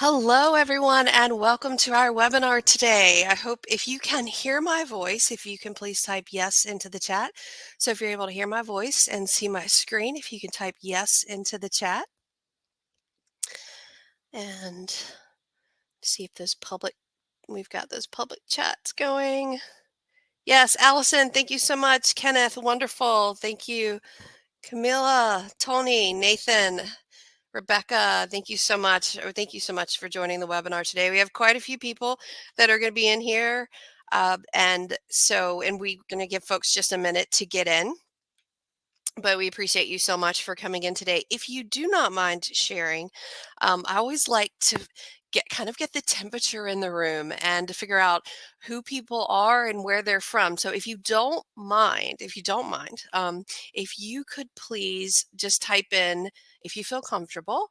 Hello, everyone, and welcome to our webinar today. I hope if you can hear my voice, if you can please type yes into the chat. So if you're able to hear my voice and see my screen, if you can type yes into the chat. And see if we've got those public chats going. Yes, Allison, thank you so much. Kenneth, wonderful. Thank you. Camilla, Tony, Nathan, Rebecca, thank you so much. Thank you so much for joining the webinar today. We have quite a few people that are going to be in here. And we're going to give folks just a minute to get in. But we appreciate you so much for coming in today. If you do not mind sharing, I always like to get the temperature in the room and to figure out who people are and where they're from. So if you don't mind, if you could please just type in, if you feel comfortable,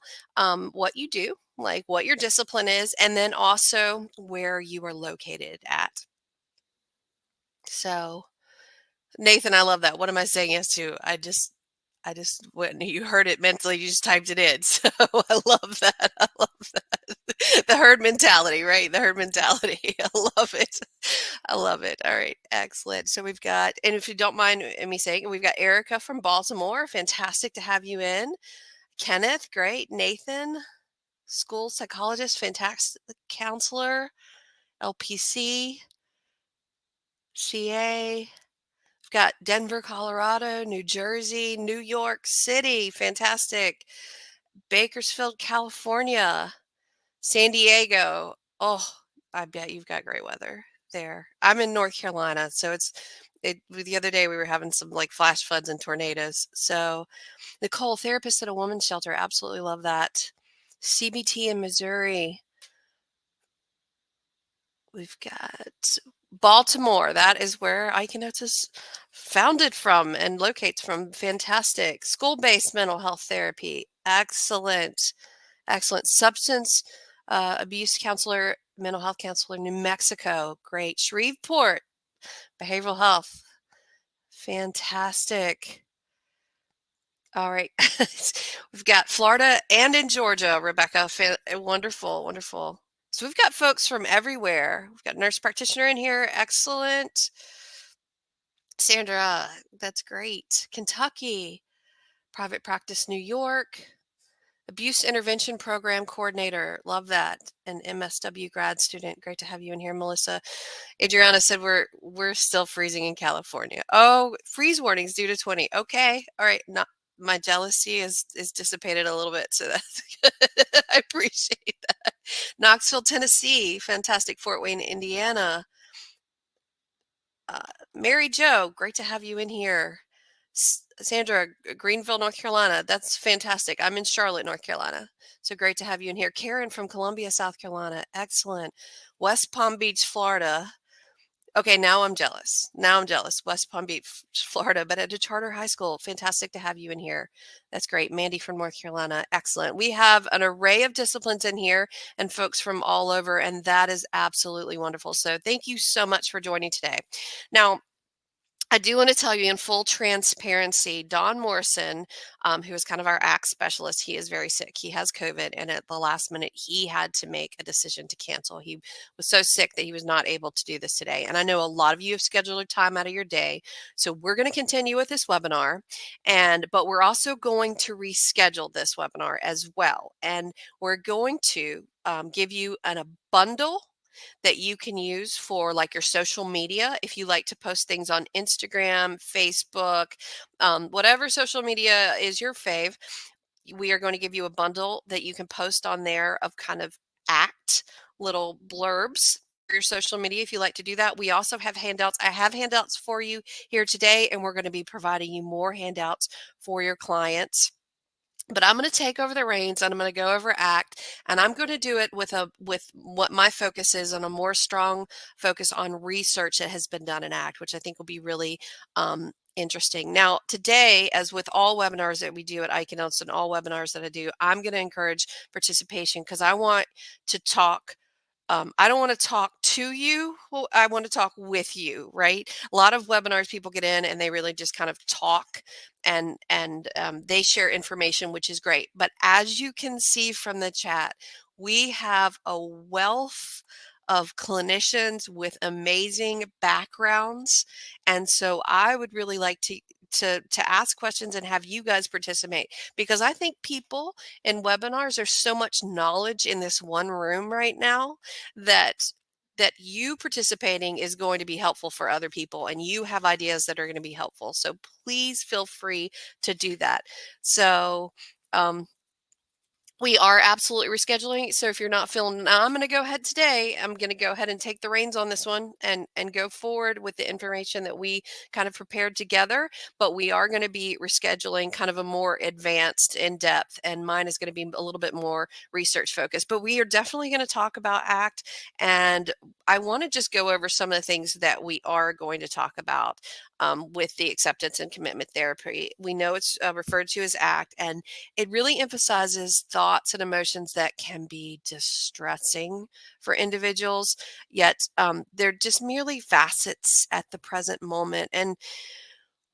what you do, like what your discipline is, and then also where you are located at. So Nathan, I love that. What am I saying yes to? I just when you heard it mentally, you just typed it in. So I love that. I love that. The herd mentality, right? The herd mentality. I love it. I love it. All right. Excellent. So we've got, and if you don't mind me saying, we've got Erica from Baltimore. Fantastic to have you in. Kenneth, great. Nathan, school psychologist, fantastic counselor, LPC, CA. Got Denver, Colorado, New Jersey, New York City, fantastic. Bakersfield, California, San Diego. Oh, I bet you've got great weather there. I'm in North Carolina, so the other day we were having some like flash floods and tornadoes. So Nicole, therapist at a women's shelter, absolutely love that. CBT in Missouri. We've got Baltimore. That is where ICANotes is founded from and locates from. Fantastic. School-based mental health therapy. Excellent. Excellent. Substance abuse counselor, mental health counselor, New Mexico. Great. Shreveport. Behavioral health. Fantastic. All right. We've got Florida and in Georgia, Rebecca. Wonderful. Wonderful. So we've got folks from everywhere. We've got nurse practitioner in here. Excellent. Sandra, that's great. Kentucky, private practice, New York, abuse intervention program coordinator. Love that. An MSW grad student. Great to have you in here, Melissa. Adriana said we're still freezing in California. Oh, freeze warnings due to 20. Okay. All right. Not my jealousy is dissipated a little bit, so that's good. I appreciate that. Knoxville, Tennessee, fantastic. Fort Wayne, Indiana. Mary Jo, great to have you in here. Sandra, Greenville, North Carolina. That's fantastic. I'm in Charlotte, North Carolina. So great to have you in here. Karen from Columbia, South Carolina. Excellent. West Palm Beach, Florida. Okay, now I'm jealous. West Palm Beach, Florida, but at a charter high school. Fantastic to have you in here. That's great. Mandy from North Carolina. Excellent. We have an array of disciplines in here and folks from all over, and that is absolutely wonderful. So thank you so much for joining today. Now, I do want to tell you in full transparency, Don Morrison, who is kind of our ACT specialist, he is very sick. He has COVID, and at the last minute, he had to make a decision to cancel. He was so sick that he was not able to do this today. And I know a lot of you have scheduled a time out of your day. So we're going to continue with this webinar, but we're also going to reschedule this webinar as well. And we're going to give you a bundle that you can use for like your social media. If you like to post things on Instagram, Facebook, whatever social media is your fave, we are going to give you a bundle that you can post on there of kind of ACT little blurbs for your social media if you like to do that. We also have handouts. I have handouts for you here today, and we're going to be providing you more handouts for your clients. But I'm going to take over the reins and I'm going to go over ACT, and I'm going to do it with what my focus is on a more strong focus on research that has been done in ACT, which I think will be really interesting. Now, today, as with all webinars that we do at ICANotes and all webinars that I do, I'm going to encourage participation because I want to talk. I don't want to talk to you. Well, I want to talk with you, right? A lot of webinars people get in and they really just kind of talk and they share information, which is great. But as you can see from the chat, We have a wealth of clinicians with amazing backgrounds, and so I would really like to ask questions and have you guys participate, because I think people in webinars, there's so much knowledge in this one room right now that you participating is going to be helpful for other people, and you have ideas that are going to be helpful. So please feel free to do that. So um, we are absolutely rescheduling. So if you're not feeling, I'm going to go ahead today, I'm going to go ahead and take the reins on this one and go forward with the information that we kind of prepared together. But we are going to be rescheduling kind of a more advanced, in depth, and mine is going to be a little bit more research focused. But we are definitely going to talk about ACT, and I want to just go over some of the things that we are going to talk about with the acceptance and commitment therapy. We know it's referred to as ACT, and it really emphasizes thoughts and emotions that can be distressing for individuals, yet they're just merely facets at the present moment. And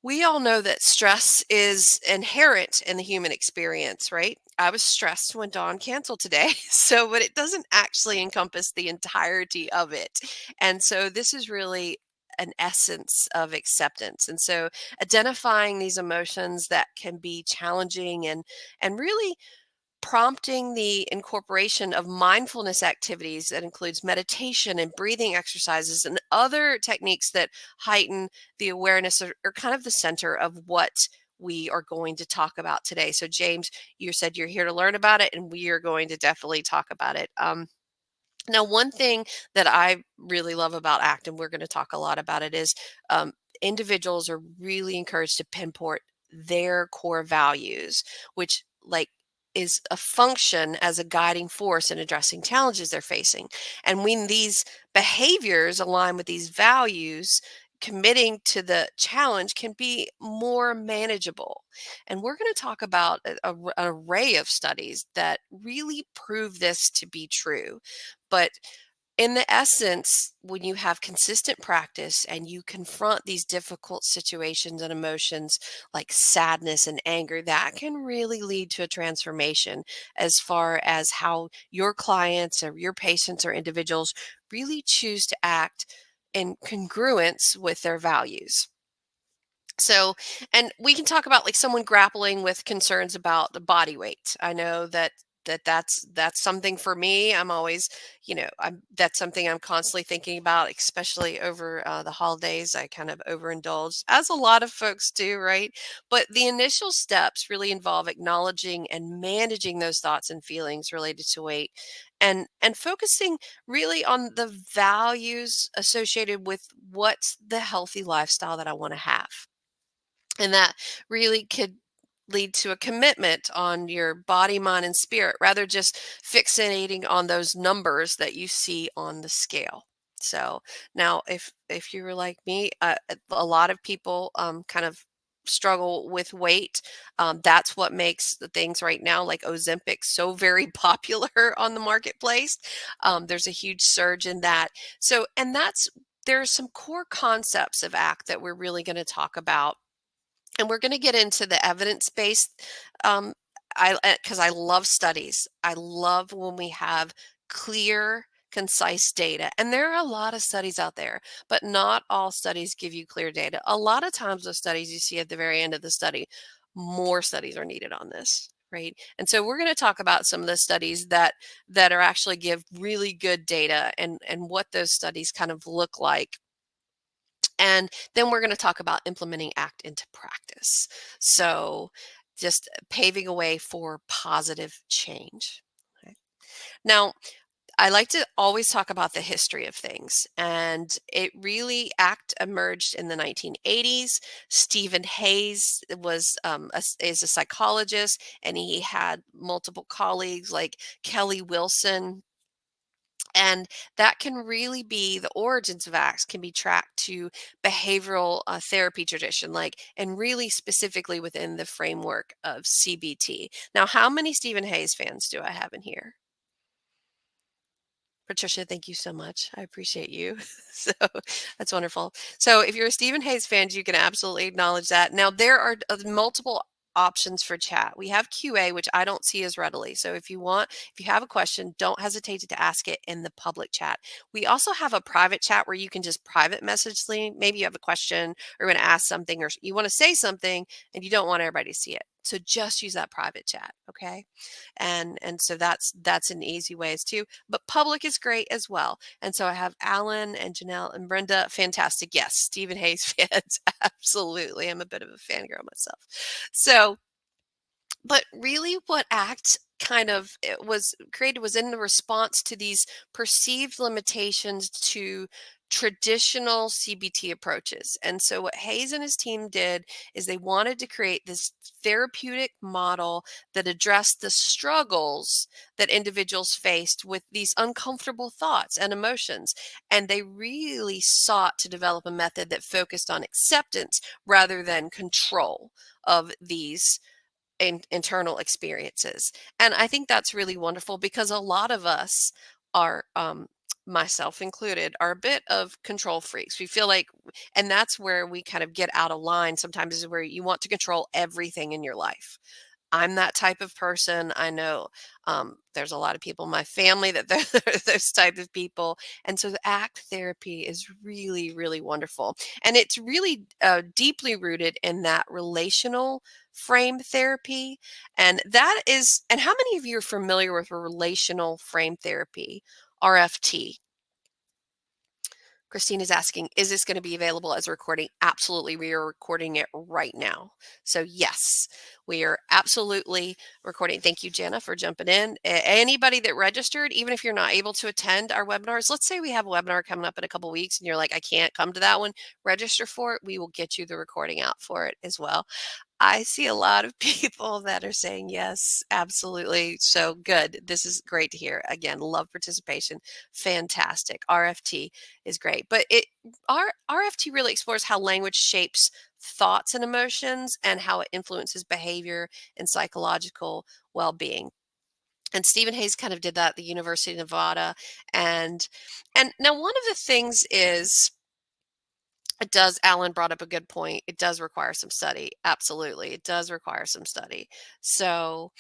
we all know that stress is inherent in the human experience, right? I was stressed when Dawn canceled today. So, but it doesn't actually encompass the entirety of it. And so, this is really an essence of acceptance. And so, identifying these emotions that can be challenging and really prompting the incorporation of mindfulness activities that includes meditation and breathing exercises and other techniques that heighten the awareness are kind of the center of what we are going to talk about today. So James, you said you're here to learn about it, and we are going to definitely talk about it. Now, one thing that I really love about ACT, and we're going to talk a lot about it, is individuals are really encouraged to pinpoint their core values, which is a function as a guiding force in addressing challenges they're facing. And when these behaviors align with these values, committing to the challenge can be more manageable. And we're going to talk about an array of studies that really prove this to be true. But in the essence, when you have consistent practice and you confront these difficult situations and emotions like sadness and anger, that can really lead to a transformation as far as how your clients or your patients or individuals really choose to act in congruence with their values. So, and we can talk about like someone grappling with concerns about the body weight. I know that's something for me. I'm always, that's something I'm constantly thinking about, especially over the holidays. I kind of overindulge, as a lot of folks do, right? But the initial steps really involve acknowledging and managing those thoughts and feelings related to weight, and focusing really on the values associated with what's the healthy lifestyle that I want to have. And that really could lead to a commitment on your body, mind, and spirit, rather just fixating on those numbers that you see on the scale. So now, if you were like me, a lot of people kind of struggle with weight. That's what makes the things right now like Ozempic so very popular on the marketplace. There's a huge surge in that. So, and there are some core concepts of ACT that we're really going to talk about, and we're going to get into the evidence-based. um, because I love studies. I love when we have clear, concise data. And there are a lot of studies out there, but not all studies give you clear data. A lot of times those studies you see at the very end of the study, more studies are needed on this, right? And so we're going to talk about some of the studies that are actually give really good data, and what those studies kind of look like. And then we're going to talk about implementing ACT into practice. So just paving a way for positive change. Okay. Now, I like to always talk about the history of things, and it really ACT emerged in the 1980s. Stephen Hayes is a psychologist, and he had multiple colleagues like Kelly Wilson, and that can really be the origins of acts can be tracked to behavioral therapy tradition, like, and really specifically within the framework of CBT. Now, how many Stephen Hayes fans do I have in here? Patricia, thank you so much. I appreciate you. So that's wonderful. So if you're a Stephen Hayes fan, you can absolutely acknowledge that. Now, there are multiple options for chat. We have QA, which I don't see as readily. So if you have a question, don't hesitate to ask it in the public chat. We also have a private chat where you can just private message me. Maybe you have a question or want to ask something or you want to say something and you don't want everybody to see it. So just use that private chat, okay? And so that's an easy way too. But public is great as well. And so I have Alan and Janelle and Brenda. Fantastic. Yes, Stephen Hayes fans. Absolutely. I'm a bit of a fangirl myself. So, but really what ACT kind of it was created was in the response to these perceived limitations to traditional CBT approaches. And so what Hayes and his team did is they wanted to create this therapeutic model that addressed the struggles that individuals faced with these uncomfortable thoughts and emotions. And they really sought to develop a method that focused on acceptance rather than control of these internal experiences. And I think that's really wonderful because a lot of us are, myself included, are a bit of control freaks. We feel like, and that's where we kind of get out of line sometimes, is where you want to control everything in your life. I'm that type of person. I know there's a lot of people in my family that they're those type of people. And so the ACT therapy is really, really wonderful. And it's really deeply rooted in that relational frame therapy. And how many of you are familiar with relational frame therapy, RFT? Christine is asking, is this going to be available as a recording? Absolutely. We are recording it right now. So yes, we are absolutely recording. Thank you, Jenna, for jumping in. Anybody that registered, even if you're not able to attend our webinars, let's say we have a webinar coming up in a couple weeks and you're like, I can't come to that one, register for it. We will get you the recording out for it as well. I see a lot of people that are saying yes, absolutely. So good. This is great to hear. Again, love participation. Fantastic. RFT is great. But our RFT really explores how language shapes thoughts and emotions and how it influences behavior and psychological well-being. And Stephen Hayes kind of did that at the University of Nevada. And now one of the things is, Alan brought up a good point. It does require some study. Absolutely. It does require some study. So,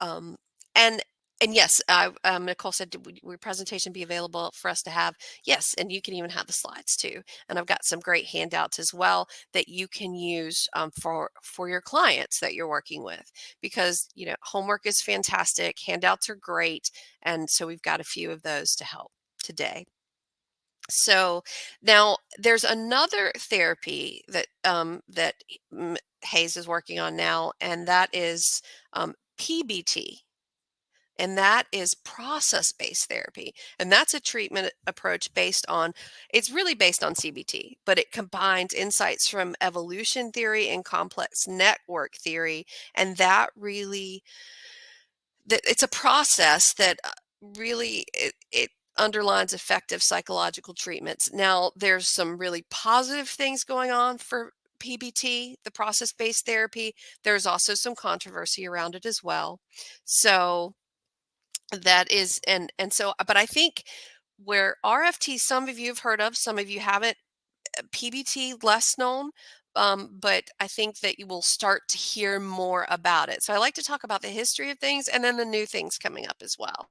um, and, and yes, Nicole said, will presentation be available for us to have? Yes. And you can even have the slides too. And I've got some great handouts as well that you can use for your clients that you're working with, because, homework is fantastic. Handouts are great. And so we've got a few of those to help today. So now there's another therapy that Hayes is working on now, and that is PBT. And that is process-based therapy. And that's a treatment approach it's really based on CBT, but it combines insights from evolution theory and complex network theory. And that really, it's a process that really it underlines effective psychological treatments. Now, there's some really positive things going on for PBT, the process-based therapy. There's also some controversy around it as well. So that is, and so, but I think where RFT, some of you have heard of, some of you haven't. PBT less known, but I think that you will start to hear more about it. So I like to talk about the history of things and then the new things coming up as well.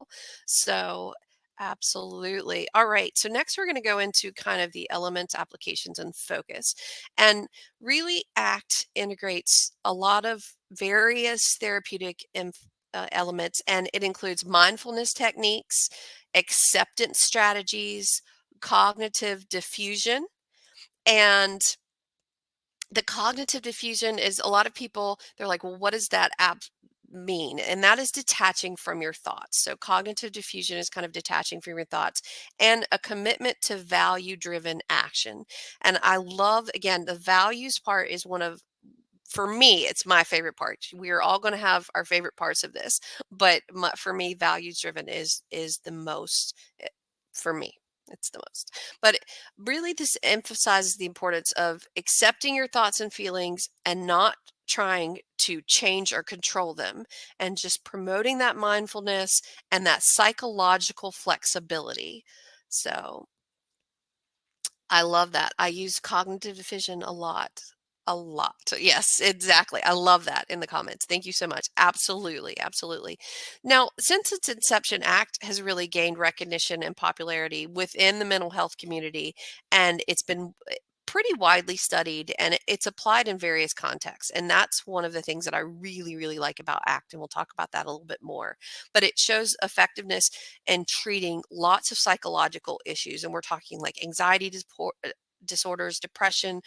So absolutely. All right. So next we're going to go into kind of the elements, applications, and focus. And really ACT integrates a lot of various therapeutic elements, and it includes mindfulness techniques, acceptance strategies, cognitive diffusion. And the cognitive diffusion is, a lot of people, they're like, well, what does that mean? And that is detaching from your thoughts. So cognitive diffusion is kind of detaching from your thoughts and a commitment to value-driven action. And I love, again, the values part is for me, it's my favorite part. We are all going to have our favorite parts of this, but for me, values driven is the most, for me. It's the most. But really, this emphasizes the importance of accepting your thoughts and feelings and not trying to change or control them, and just promoting that mindfulness and that psychological flexibility. So I love that. I use cognitive diffusion a lot. A lot. Yes, exactly. I love that in the comments. Thank you so much. Absolutely, absolutely. Now, since its inception, ACT has really gained recognition and popularity within the mental health community, and it's been pretty widely studied, and it's applied in various contexts. And that's one of the things that I really, really like about ACT, and we'll talk about that a little bit more. But it shows effectiveness in treating lots of psychological issues, and we're talking like anxiety disorders, depression,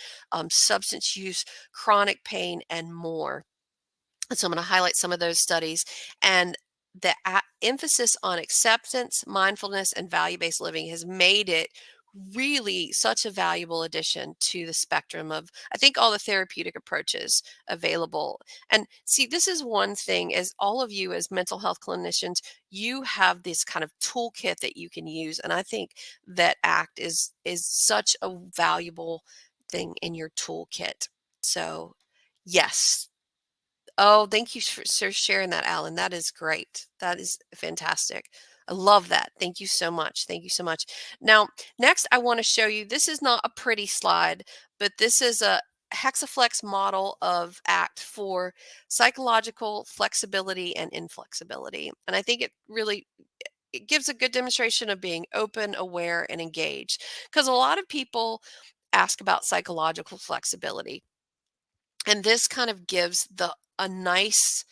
substance use, chronic pain, and more. So I'm going to highlight some of those studies. And the emphasis on acceptance, mindfulness, and value based living has made it really such a valuable addition to the spectrum of, I think, all the therapeutic approaches available. And see, this is one thing, as all of you as mental health clinicians, you have this kind of toolkit that you can use. And I think that ACT is such a valuable thing in your toolkit. So yes. Oh, thank you for sharing that, Alan. That is great. That is fantastic. I love that. Thank you so much. Thank you so much. Now, next, I want to show you, this is not a pretty slide, but this is a hexaflex model of ACT for psychological flexibility and inflexibility. And I think it really it gives a good demonstration of being open, aware, and engaged. Because a lot of people ask about psychological flexibility. And this kind of gives the a nice,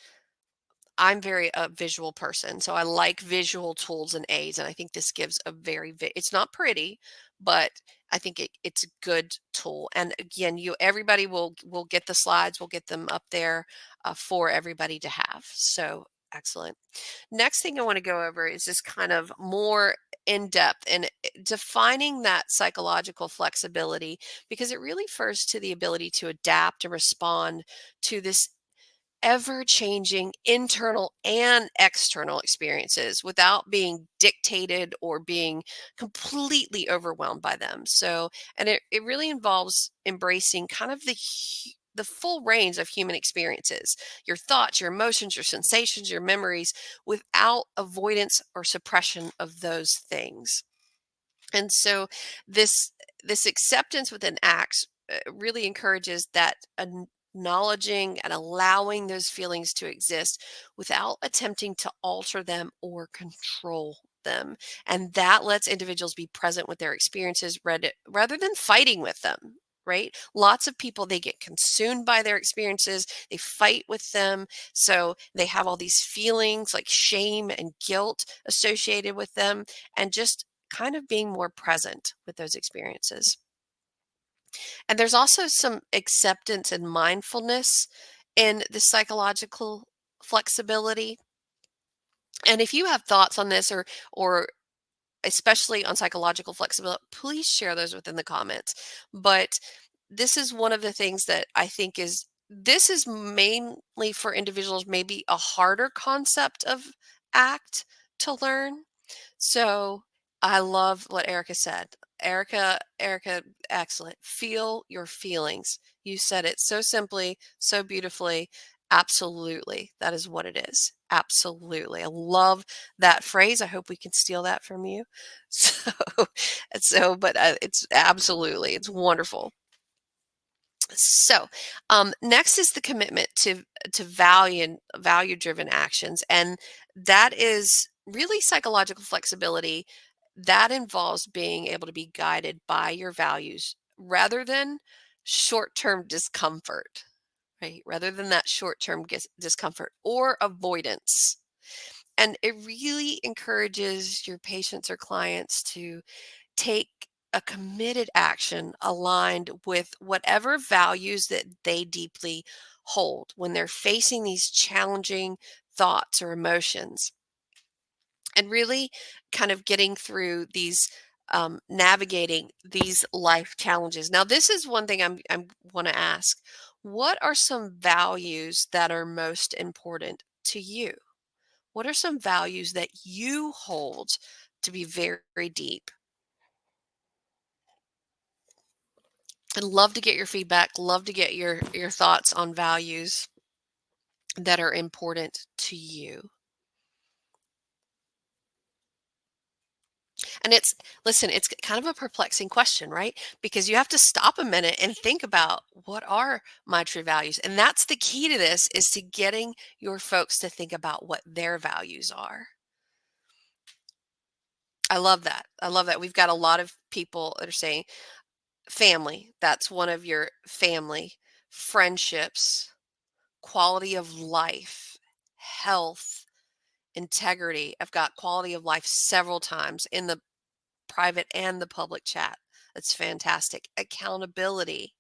I'm very a visual person, so I like visual tools and aids, and I think this gives a very it's not pretty, but I think it's a good tool. And again, you everybody will get the slides, we'll get them up there for everybody to have. So excellent. Next thing I want to go over is just kind of more in depth and defining that psychological flexibility, because it really refers to the ability to adapt and respond to this ever changing internal and external experiences without being dictated or being completely overwhelmed by them. So, and it really involves embracing kind of the full range of human experiences, your thoughts, your emotions, your sensations, your memories, without avoidance or suppression of those things. And so this this acceptance within acts really encourages that acknowledging and allowing those feelings to exist without attempting to alter them or control them. And that lets individuals be present with their experiences rather than fighting with them. Right? Lots of people, they get consumed by their experiences, they fight with them. So they have all these feelings like shame and guilt associated with them. And just kind of being more present with those experiences. And there's also some acceptance and mindfulness in the psychological flexibility. And if you have thoughts on this or especially on psychological flexibility, please share those within the comments. But this is one of the things that I think is this is mainly for individuals, maybe a harder concept of ACT to learn. So I love what Erica said. Erica, excellent. Feel your feelings. You said it so simply, so beautifully. Absolutely. That is what it is. Absolutely. I love that phrase. I hope we can steal that from you. So, but it's absolutely, it's wonderful. So, next is the commitment to value driven actions, and that is really psychological flexibility. That involves being able to be guided by your values rather than short term discomfort, right? Rather than that short term discomfort or avoidance. And it really encourages your patients or clients to take a committed action aligned with whatever values that they deeply hold when they're facing these challenging thoughts or emotions, and really kind of getting through these navigating these life challenges. Now, this is one thing I want to ask: what are some values that are most important to you? What are some values that you hold to be very, very deep? I'd love to get your feedback, love to get your thoughts on values that are important to you. And listen, it's kind of a perplexing question, right? Because you have to stop a minute and think about, what are my true values? And that's the key to this, is to getting your folks to think about what their values are. I love that. I love that. We've got a lot of people that are saying family. That's one of your family, friendships, quality of life, health, integrity. I've got quality of life several times in the private and the public chat. That's fantastic. Accountability,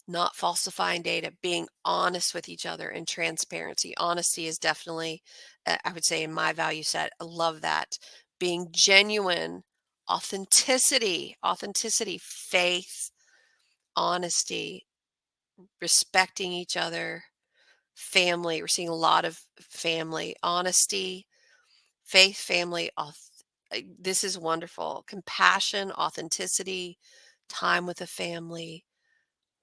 not falsifying data, being honest with each other, and transparency. Honesty is definitely, I would say, in my value set. I love that. Being genuine, authenticity, faith, honesty, respecting each other, family. We're seeing a lot of family, honesty, faith, family. This is wonderful. Compassion, authenticity, time with the family,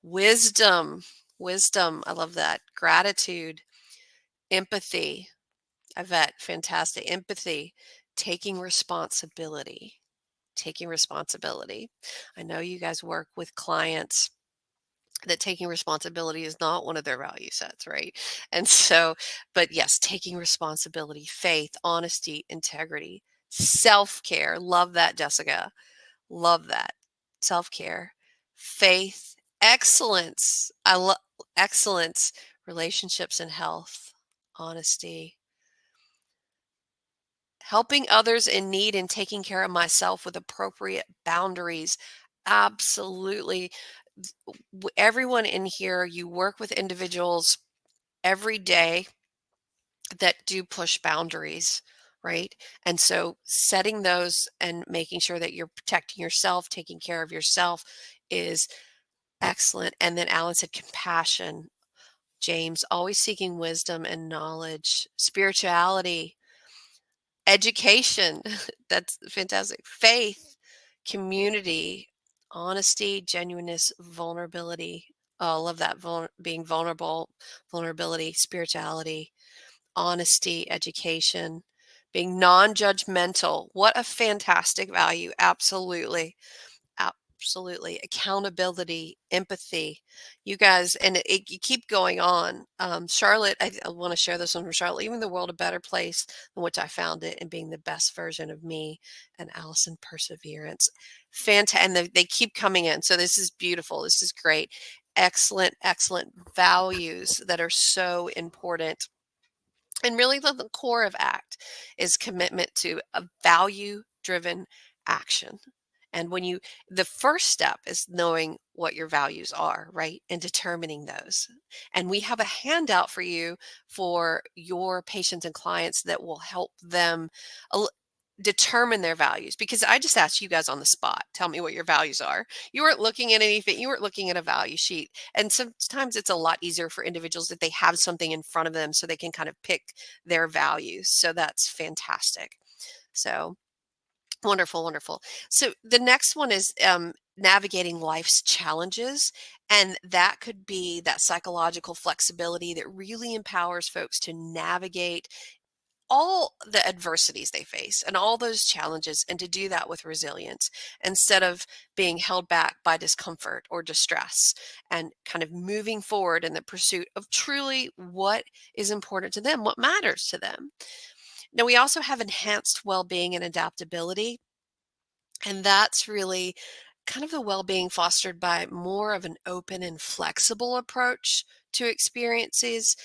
wisdom, wisdom. I love that. Gratitude, empathy. Yvette, fantastic. Empathy, taking responsibility, taking responsibility. I know you guys work with clients that taking responsibility is not one of their value sets, right? And so, but yes, taking responsibility, faith, honesty, integrity, self care. Love that, Jessica. Love that. Self care, faith, excellence. I love excellence, relationships and health, honesty, helping others in need and taking care of myself with appropriate boundaries. Absolutely. Everyone in here, you work with individuals every day that do push boundaries, right? And so setting those and making sure that you're protecting yourself, taking care of yourself is excellent. And then Alan said compassion. James, always seeking wisdom and knowledge, spirituality, education. That's fantastic. Faith, community, honesty, genuineness, vulnerability. Oh, I love that. Being vulnerable, vulnerability, spirituality, honesty, education, being non judgmental. What a fantastic value. Absolutely. Absolutely. Accountability, empathy. You guys, and you keep going on. Charlotte, I want to share this one from Charlotte. Leaving the world a better place than which I found it, and being the best version of me. And Allison, perseverance. Fantastic. And they keep coming in. So this is beautiful. This is great. Excellent, excellent values that are so important. And really, the core of ACT is commitment to a value driven action. And the first step is knowing what your values are, right? And determining those. And we have a handout for you for your patients and clients that will help them determine their values, because I just asked you guys on the spot, tell me what your values are. You weren't looking at anything, you weren't looking at a value sheet. And sometimes it's a lot easier for individuals if they have something in front of them so they can kind of pick their values. So that's fantastic. So wonderful, wonderful. So the next one is navigating life's challenges. And that could be that psychological flexibility that really empowers folks to navigate all the adversities they face and all those challenges, and to do that with resilience instead of being held back by discomfort or distress, and kind of moving forward in the pursuit of truly what is important to them, what matters to them. Now, we also have enhanced well-being and adaptability, and that's really kind of the well-being fostered by more of an open and flexible approach to experiences,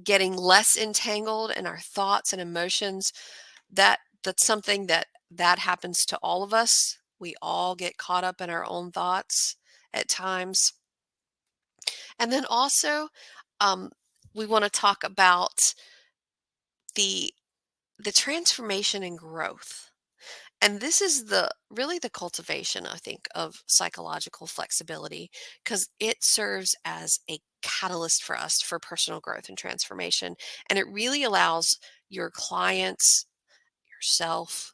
getting less entangled in our thoughts and emotions. That's something that happens to all of us. We all get caught up in our own thoughts at times. And then also, um, we want to talk about the the transformation and growth. And this is the really the cultivation, I think, of psychological flexibility, because it serves as a catalyst for us for personal growth and transformation. And it really allows your clients, yourself,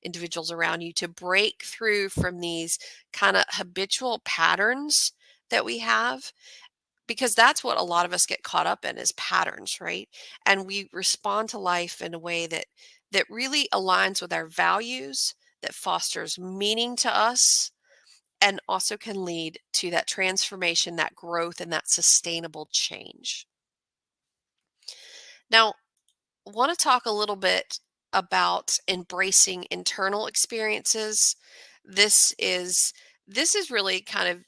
individuals around you to break through from these kind of habitual patterns that we have, because that's what a lot of us get caught up in, is patterns, right? And we respond to life in a way that that really aligns with our values, that fosters meaning to us, and also can lead to that transformation, that growth, and that sustainable change. Now, I want to talk a little bit about embracing internal experiences. This is this is really kind of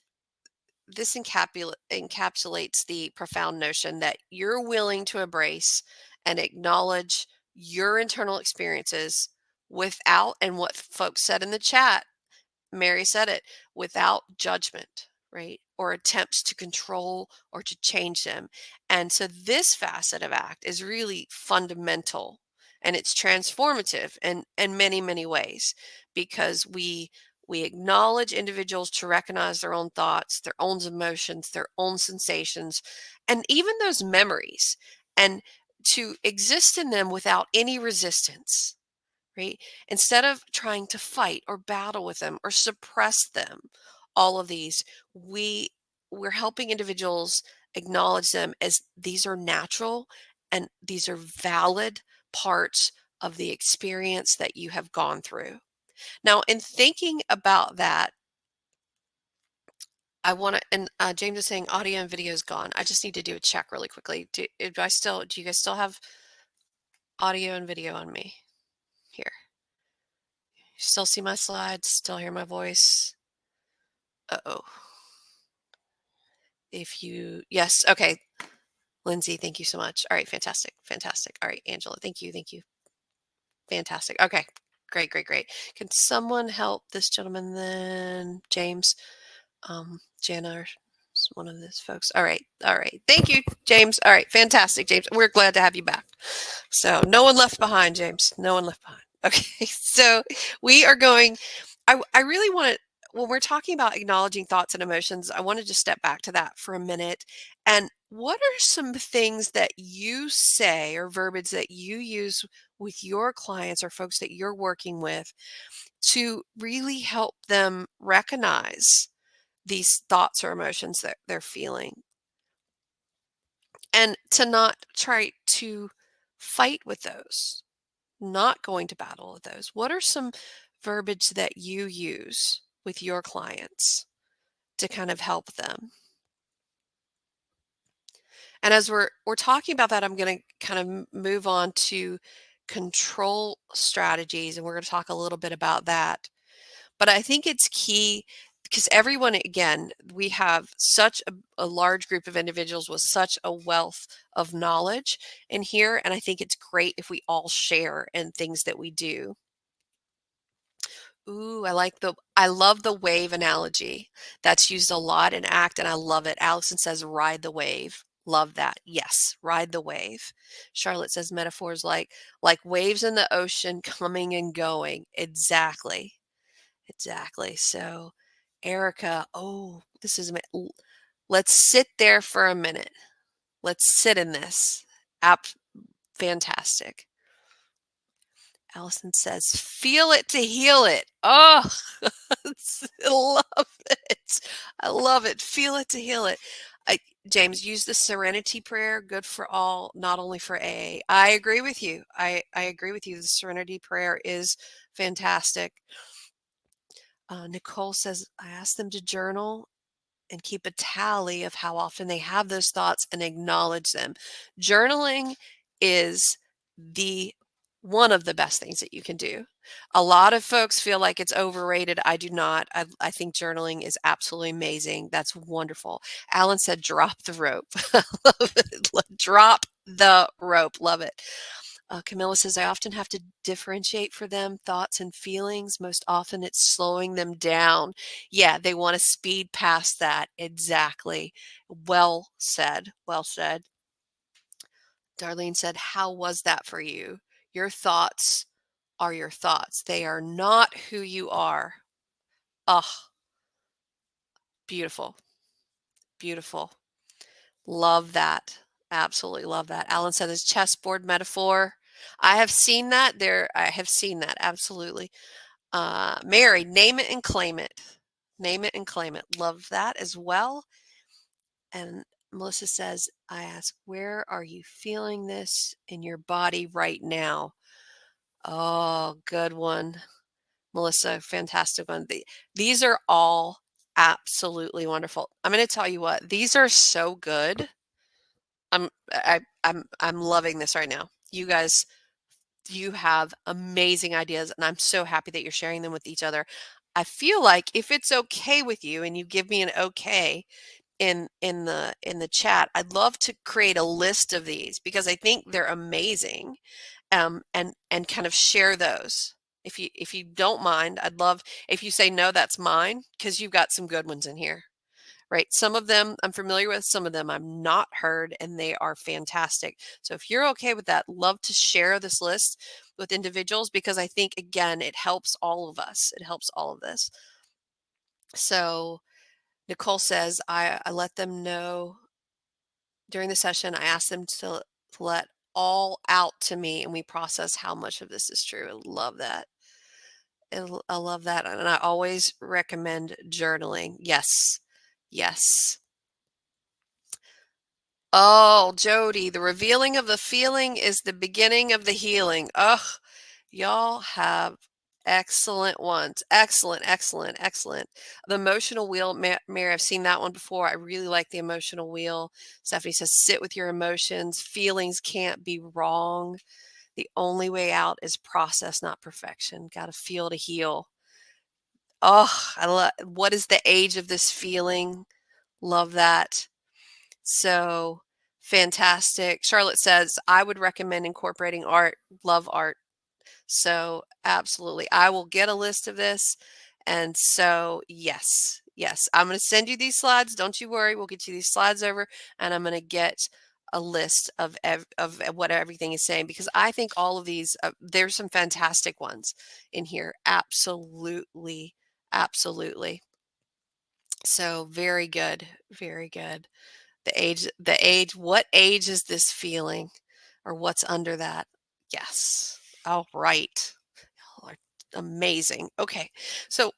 this encapsulates the profound notion that you're willing to embrace and acknowledge your internal experiences without, and what folks said in the chat, Mary said it, without judgment, right? Or attempts to control or to change them. And so this facet of ACT is really fundamental, and it's transformative in many, many ways, because we acknowledge individuals to recognize their own thoughts, their own emotions, their own sensations, and even those memories, and to exist in them without any resistance, right? Instead of trying to fight or battle with them or suppress them, all of these, we we're helping individuals acknowledge them as these are natural and these are valid parts of the experience that you have gone through. Now, in thinking about that, I want to, and James is saying audio and video is gone. I just need to do a check really quickly. Do you guys still have audio and video on me here? You still see my slides? Still hear my voice? Uh-oh. Yes, okay. Lindsay, thank you so much. All right, fantastic, fantastic. All right, Angela, thank you. Fantastic. Okay, great, great, great. Can someone help this gentleman then? James, Jana, or one of those folks. All right, all right. Thank you, James. All right, fantastic, James. We're glad to have you back. So no one left behind, James. No one left behind. Okay, so we are going, I really want to, when we're talking about acknowledging thoughts and emotions, I want to just step back to that for a minute. And what are some things that you say or verbiage that you use with your clients or folks that you're working with to really help them recognize these thoughts or emotions that they're feeling, and to not try to fight with those, not going to battle with those? What are some verbiage that you use with your clients to kind of help them? And as we're talking about that, I'm going to kind of move on to control strategies, and we're going to talk a little bit about that. But I think it's key because everyone, again, we have such a large group of individuals with such a wealth of knowledge in here. And I think it's great if we all share in things that we do. Ooh, I love the wave analogy. That's used a lot in ACT, and I love it. Allison says, ride the wave. Love that. Yes, ride the wave. Charlotte says metaphors like waves in the ocean coming and going. Exactly. Exactly. So, Erica, oh, let's sit there for a minute. Let's sit in this. App, fantastic. Allison says, feel it to heal it. Oh, I love it. I love it. Feel it to heal it. James, use the serenity prayer. Good for all, not only for AA. I agree with you. I agree with you. The serenity prayer is fantastic. Nicole says, I asked them to journal and keep a tally of how often they have those thoughts and acknowledge them. Journaling is the one of the best things that you can do. A lot of folks feel like it's overrated. I do not. I think journaling is absolutely amazing. That's wonderful. Alan said, drop the rope. Love it. Drop the rope. Love it. Camilla says, I often have to differentiate for them thoughts and feelings. Most often it's slowing them down. Yeah, they want to speed past that. Exactly. Well said. Well said. Darlene said, how was that for you? Your thoughts are your thoughts. They are not who you are. Oh, beautiful. Beautiful. Love that. Absolutely love that. Alan said his chessboard metaphor. I have seen that there. I have seen that. Absolutely. Mary, name it and claim it. Name it and claim it. Love that as well. And Melissa says, I ask, where are you feeling this in your body right now? Oh, good one. Melissa, fantastic one. These are all absolutely wonderful. I'm going to tell you what, these are so good. I'm loving this right now. You guys, you have amazing ideas, and I'm so happy that you're sharing them with each other. I feel like if it's okay with you and you give me an okay in the chat, I'd love to create a list of these because I think they're amazing, and kind of share those. If you don't mind, I'd love if you say no, that's mine, because you've got some good ones in here, right? Some of them I'm familiar with, some of them I'm not heard, and they are fantastic. So if you're okay with that, love to share this list with individuals because I think, again, it helps all of us. It helps all of this. So Nicole says, I let them know during the session. I asked them to let all out to me, and we process how much of this is true. I love that. I love that. And I always recommend journaling. Yes. Yes. Oh, Jody, the revealing of the feeling is the beginning of the healing. Ugh, y'all have excellent ones. Excellent, excellent, excellent. The emotional wheel, Mary, I've seen that one before. I really like the emotional wheel. Stephanie says, sit with your emotions. Feelings can't be wrong. The only way out is process, not perfection. Got to feel to heal. Oh, I love, what is the age of this feeling? Love that. So fantastic. Charlotte says, I would recommend incorporating art. Love art. So absolutely. I will get a list of this. And so, yes, yes, I'm going to send you these slides. Don't you worry. We'll get you these slides over, and I'm going to get a list of what everything is saying, because I think all of these, there's some fantastic ones in here. Absolutely. Absolutely. So very good. Very good. What age is this feeling, or what's under that? Yes. All right. Y'all are amazing. Okay. So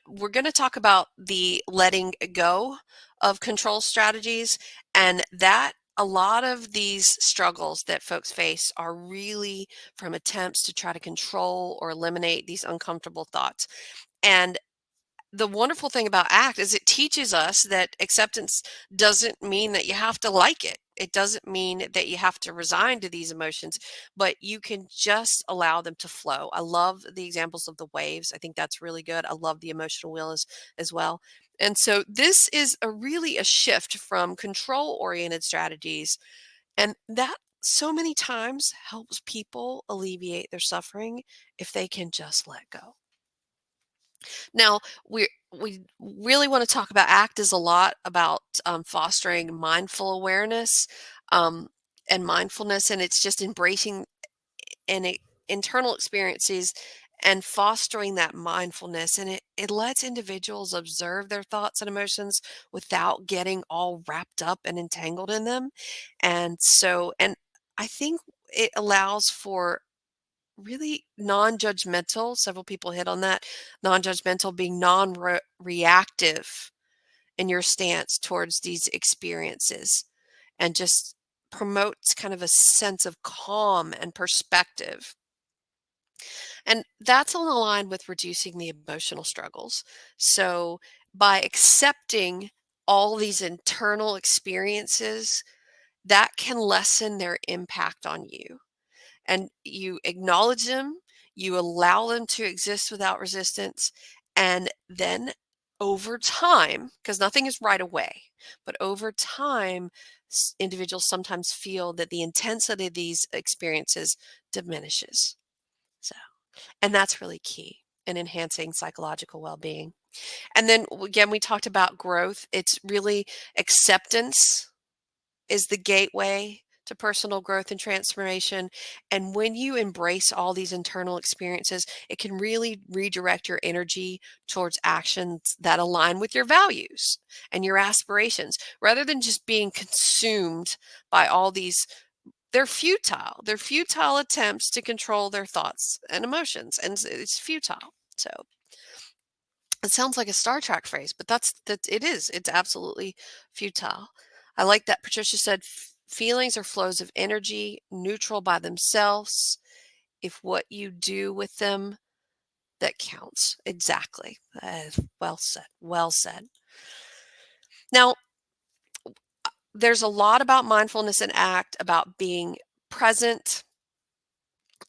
we're gonna talk about the letting go of control strategies, and that a lot of these struggles that folks face are really from attempts to try to control or eliminate these uncomfortable thoughts. And the wonderful thing about ACT is it teaches us that acceptance doesn't mean that you have to like it. It doesn't mean that you have to resign to these emotions, but you can just allow them to flow. I love the examples of the waves. I think that's really good. I love the emotional wheel as well. And so this is really a shift from control oriented strategies. And that so many times helps people alleviate their suffering if they can just let go. Now, we really want to talk about ACT is a lot about fostering mindful awareness, um, and mindfulness, and it's just embracing internal experiences and fostering that mindfulness. And it lets individuals observe their thoughts and emotions without getting all wrapped up and entangled in them. And I think it allows for really non-judgmental. Several people hit on that. Non-judgmental, being non-reactive in your stance towards these experiences, and just promotes kind of a sense of calm and perspective. And that's on the line with reducing the emotional struggles. So by accepting all these internal experiences, that can lessen their impact on you, and you acknowledge them, you allow them to exist without resistance, and then over time, because nothing is right away, but over time, individuals sometimes feel that the intensity of these experiences diminishes. So, and that's really key in enhancing psychological well-being. And then again, we talked about growth. It's really acceptance is the gateway to personal growth and transformation. And when you embrace all these internal experiences, it can really redirect your energy towards actions that align with your values and your aspirations, rather than just being consumed by all these. They're futile. They're futile attempts to control their thoughts and emotions, and it's futile. So it sounds like a Star Trek phrase, but that it is. It's absolutely futile. I like that Patricia said feelings are flows of energy, neutral by themselves. if what you do with them that counts. Exactly. Well said. Well said. Now, there's a lot about mindfulness and ACT about being present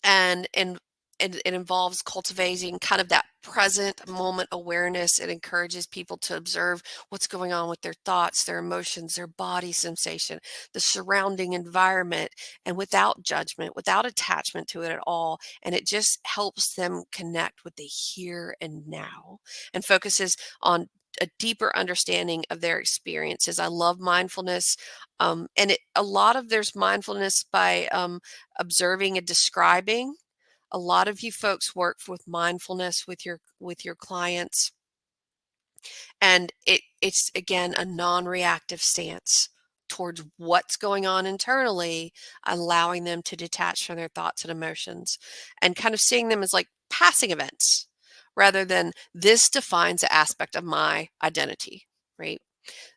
and it involves cultivating kind of that present moment awareness. It encourages people to observe what's going on with their thoughts, their emotions, their body sensation, the surrounding environment, and without judgment, without attachment to it at all. And it just helps them connect with the here and now and focuses on a deeper understanding of their experiences. I love mindfulness. A lot of there's mindfulness by observing and describing. A lot of you folks work with mindfulness with your clients, and it's again a non-reactive stance towards what's going on internally, allowing them to detach from their thoughts and emotions and kind of seeing them as like passing events rather than this defines an aspect of my identity, right?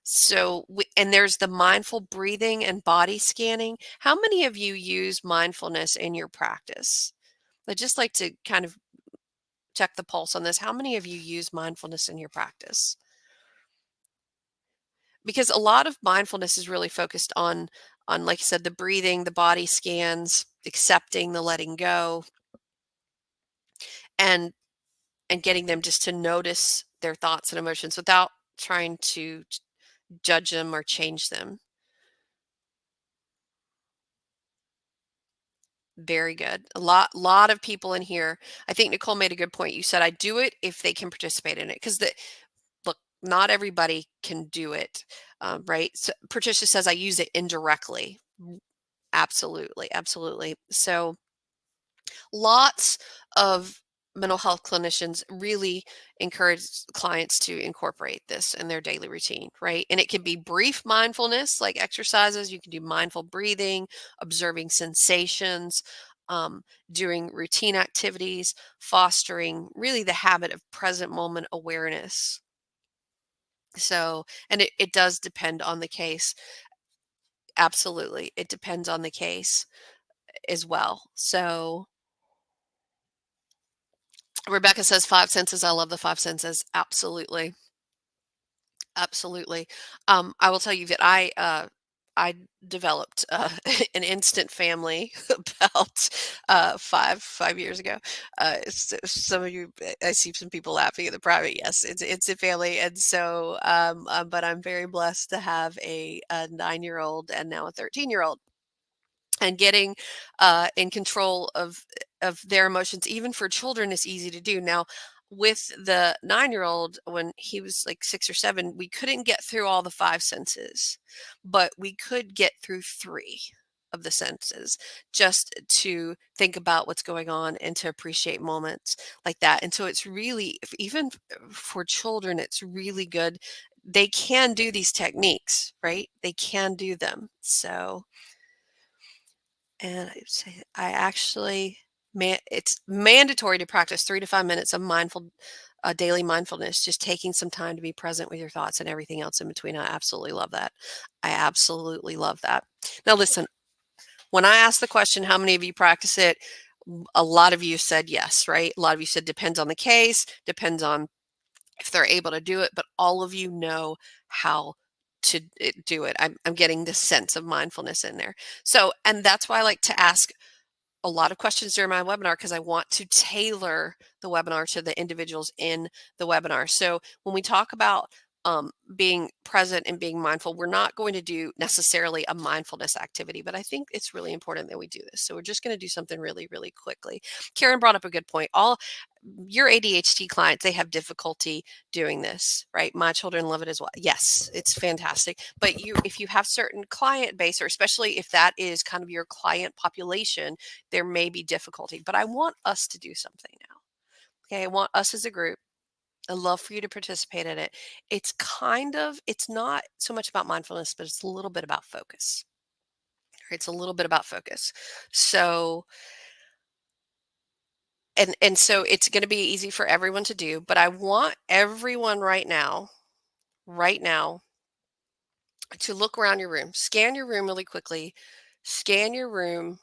So, and there's the mindful breathing and body scanning. How many of you use mindfulness in your practice? I'd just like to kind of check the pulse on this. How many of you use mindfulness in your practice? Because a lot of mindfulness is really focused on like I said, the breathing, the body scans, accepting, the letting go, and getting them just to notice their thoughts and emotions without trying to judge them or change them. Very good. A lot of people in here. I think Nicole made a good point. You said I do it if they can participate in it because the look, not everybody can do it, right? So Patricia says I use it indirectly. Absolutely, absolutely. So lots of mental health clinicians really encourage clients to incorporate this in their daily routine, right? And it can be brief mindfulness like exercises. You can do mindful breathing, observing sensations, um, doing routine activities, fostering really the habit of present moment awareness. So, and it does depend on the case. Absolutely. It depends on the case as well. So, Rebecca says five senses. I love the five senses. Absolutely. Absolutely. I will tell you that I developed an instant family about 5 years ago. Some of you, I see some people laughing in the private. Yes, it's a family, and so but I'm very blessed to have a 9-year-old and now a 13-year-old and getting in control of their emotions even for children is easy to do now. With the 9-year-old, when he was like 6 or 7, we couldn't get through all the five senses, but we could get through three of the senses just to think about what's going on and to appreciate moments like that. And so it's really, even for children, it's really good. They can do these techniques, right? They can do them. So and I say I actually it's mandatory to practice 3 to 5 minutes of daily mindfulness, just taking some time to be present with your thoughts and everything else in between. I absolutely love that. I absolutely love that. Now listen, when I asked the question, how many of you practice it? A lot of you said yes, right? A lot of you said depends on the case, depends on if they're able to do it, but all of you know how to do it. I'm getting this sense of mindfulness in there. So, and that's why I like to ask a lot of questions during my webinar because I want to tailor the webinar to the individuals in the webinar. So when we talk about being present and being mindful, we're not going to do necessarily a mindfulness activity, but I think it's really important that we do this. So we're just going to do something really, really quickly. Karen brought up a good point. All your ADHD clients, they have difficulty doing this, right? My children love it as well. Yes, it's fantastic. But if you have certain client base, or especially if that is kind of your client population, there may be difficulty. But I want us to do something now. Okay, I want us as a group. I love for you to participate in it. It's not so much about mindfulness, but it's a little bit about focus. It's a little bit about focus. So, and so it's going to be easy for everyone to do, but I want everyone right now to look around your room. Scan your room really quickly. Scan your room.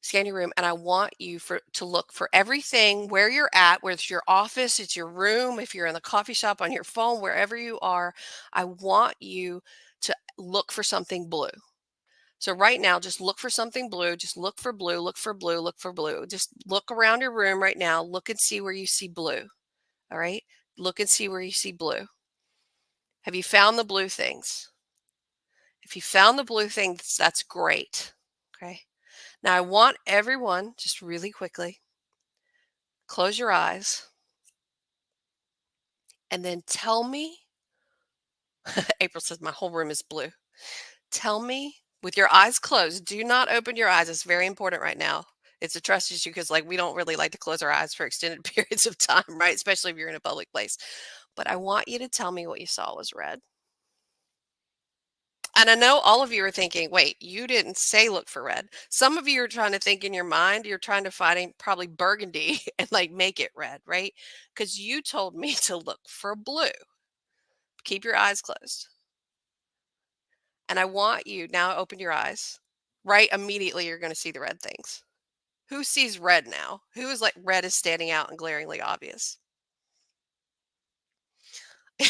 Scan your room, and I want you to look for everything where you're at, whether it's your office, it's your room, if you're in the coffee shop, on your phone, wherever you are. I want you to look for something blue. So right now, just look for something blue. Just look for blue, look for blue, look for blue. Just look around your room right now. Look and see where you see blue. All right. Look and see where you see blue. Have you found the blue things? If you found the blue things, that's great. Okay. Now I want everyone, just really quickly, close your eyes and then tell me. April says my whole room is blue. Tell me with your eyes closed. Do not open your eyes. It's very important right now. It's a trust issue because, like, we don't really like to close our eyes for extended periods of time, right? Especially if you're in a public place. But I want you to tell me what you saw was red. And I know all of you are thinking, wait, you didn't say look for red. Some of you are trying to think in your mind, you're trying to find probably burgundy and like make it red, right? Because you told me to look for blue. Keep your eyes closed. And I want you now open your eyes. Right immediately, you're going to see the red things. Who sees red now? Who is like red is standing out and glaringly obvious?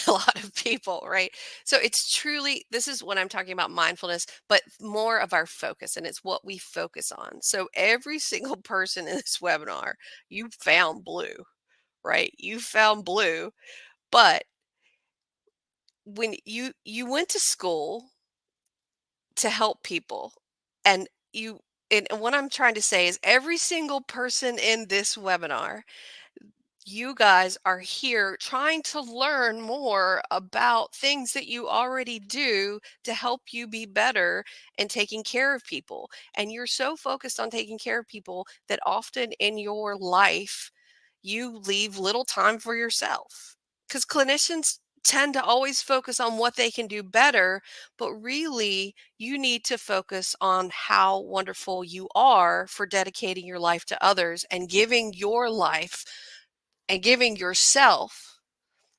A lot of people, right? So it's truly, this is what I'm talking about mindfulness, but more of our focus, and it's what we focus on. So every single person in this webinar, you found blue, right? You found blue, but when you went to school to help people, and and what I'm trying to say is every single person in this webinar, you guys are here trying to learn more about things that you already do to help you be better and taking care of people. And you're so focused on taking care of people that often in your life, you leave little time for yourself. Because clinicians tend to always focus on what they can do better, but really you need to focus on how wonderful you are for dedicating your life to others and giving your life and giving yourself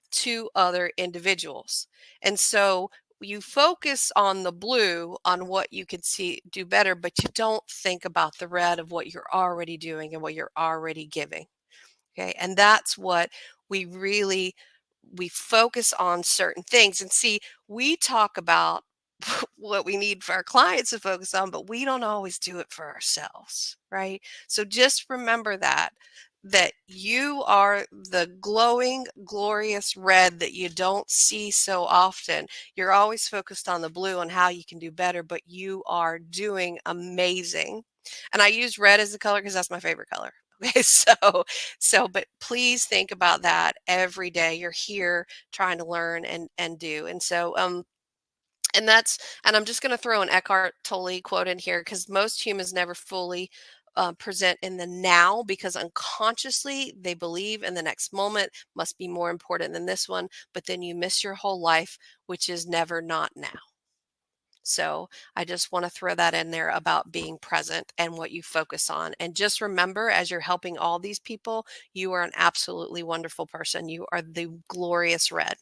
to other individuals. And so you focus on the blue, on what you could see do better, but you don't think about the red of what you're already doing and what you're already giving. Okay. And that's what we focus on certain things. And see, we talk about what we need for our clients to focus on, but we don't always do it for ourselves, right? So just remember that you are the glowing, glorious red that you don't see so often. You're always focused on the blue and how you can do better, but you are doing amazing. And I use red as the color because that's my favorite color. Okay, but please think about that every day. You're here trying to learn and do. And I'm just going to throw an Eckhart Tolle quote in here because most humans never fully present in the now because unconsciously they believe in the next moment must be more important than this one, but then you miss your whole life, which is never not now. So I just want to throw that in there about being present and what you focus on. And just remember, as you're helping all these people, you are an absolutely wonderful person. You are the glorious red.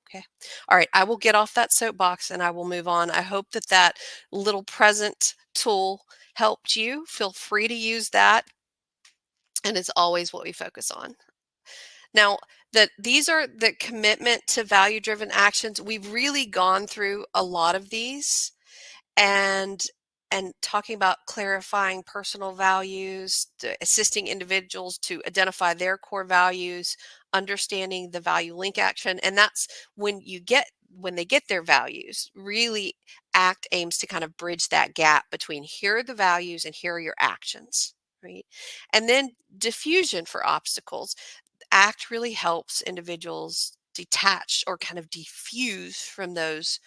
Okay. All right. I will get off that soapbox and I will move on. I hope that that little present tool helped you. Feel free to use that. And it's always what we focus on. Now, these are the commitment to value driven actions. We've really gone through a lot of these and talking about clarifying personal values, assisting individuals to identify their core values, understanding the value link action. And that's when they get their values, really ACT aims to kind of bridge that gap between here are the values and here are your actions, right? And then diffusion for obstacles. ACT really helps individuals detach or kind of defuse from those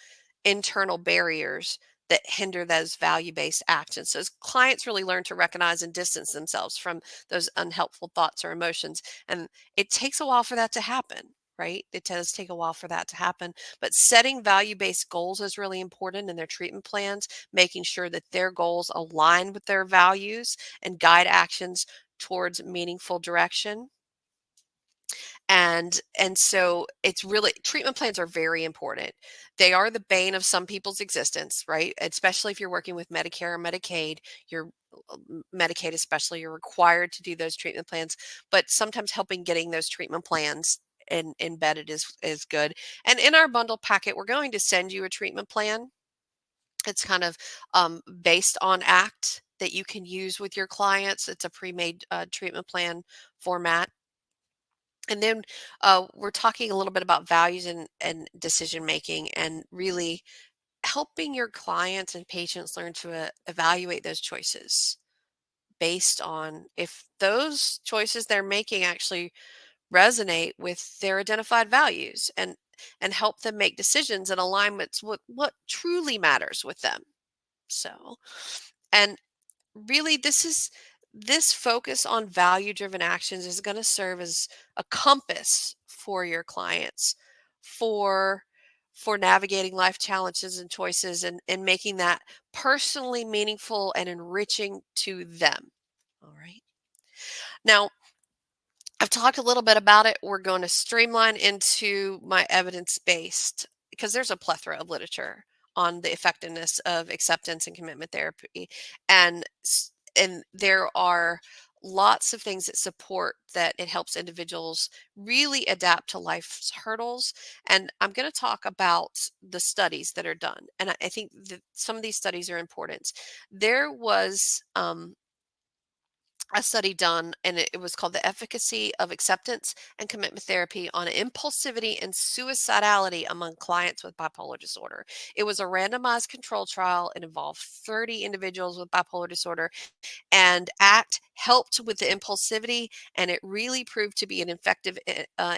internal barriers that hinder those value-based actions. So as clients really learn to recognize and distance themselves from those unhelpful thoughts or emotions. And it takes a while for that to happen, right? It does take a while for that to happen. But setting value-based goals is really important in their treatment plans, making sure that their goals align with their values and guide actions towards meaningful direction. And so it's really, treatment plans are very important. They are the bane of some people's existence, right? Especially if you're working with Medicare or Medicaid, you're Medicaid especially, you're required to do those treatment plans. But sometimes helping getting those treatment plans embedded is good. And in our bundle packet, we're going to send you a treatment plan. It's kind of based on ACT that you can use with your clients. It's a pre-made treatment plan format. And then we're talking a little bit about values and decision making, and really helping your clients and patients learn to evaluate those choices based on if those choices they're making actually resonate with their identified values, and help them make decisions in alignments with what truly matters with them. So, and really this focus on value driven actions is going to serve as a compass for your clients for navigating life challenges and choices, and making that personally meaningful and enriching to them. All right. Now, I've talked a little bit about it. We're going to streamline into my evidence-based, because there's a plethora of literature on the effectiveness of acceptance and commitment therapy. And there are lots of things that support that it helps individuals really adapt to life's hurdles. And I'm going to talk about the studies that are done. And I think that some of these studies are important. There was a study done, and it was called The Efficacy of Acceptance and Commitment Therapy on Impulsivity and Suicidality Among Clients with Bipolar Disorder. It was a randomized control trial. It involved 30 individuals with bipolar disorder, and ACT helped with the impulsivity, and it really proved to be an effective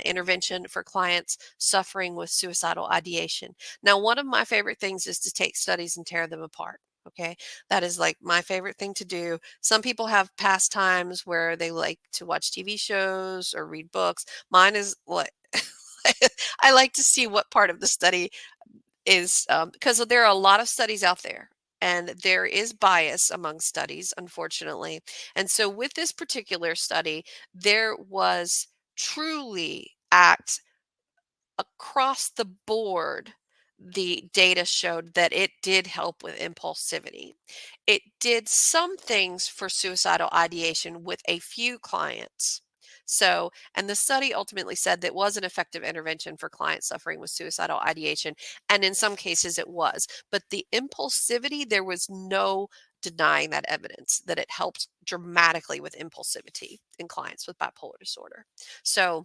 intervention for clients suffering with suicidal ideation. Now, one of my favorite things is to take studies and tear them apart. Okay, that is like my favorite thing to do. Some people have pastimes where they like to watch TV shows or read books. Mine is what I like to see what part of the study is, because there are a lot of studies out there, and there is bias among studies, unfortunately. And so with this particular study, there was truly ACT across the board. The data showed that it did help with impulsivity. It did some things for suicidal ideation with a few clients. So, and the study ultimately said that it was an effective intervention for clients suffering with suicidal ideation. And in some cases it was. But the impulsivity, there was no denying that evidence that it helped dramatically with impulsivity in clients with bipolar disorder. So,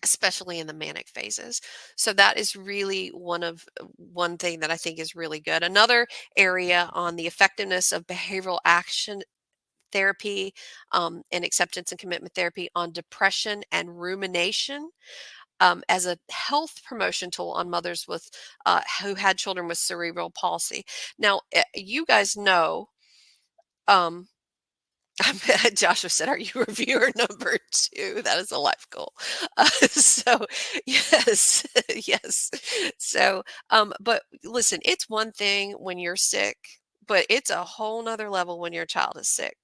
especially in the manic phases. So that is really one thing that I think is really good. Another area on the effectiveness of behavioral action therapy, and acceptance and commitment therapy on depression and rumination, as a health promotion tool on mothers with who had children with cerebral palsy. Now, you guys know. Um, Joshua said, "Are you reviewer number 2?" That is a life goal. So yes, yes. So, but listen, it's one thing when you're sick, but it's a whole nother level when your child is sick.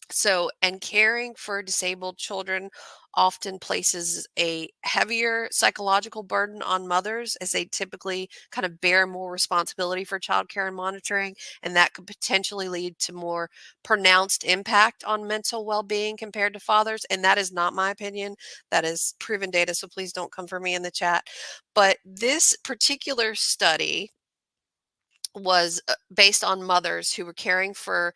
So, and caring for disabled children often places a heavier psychological burden on mothers, as they typically kind of bear more responsibility for childcare and monitoring. And that could potentially lead to more pronounced impact on mental well being compared to fathers. And that is not my opinion. That is proven data. So please don't come for me in the chat. But this particular study was based on mothers who were caring for,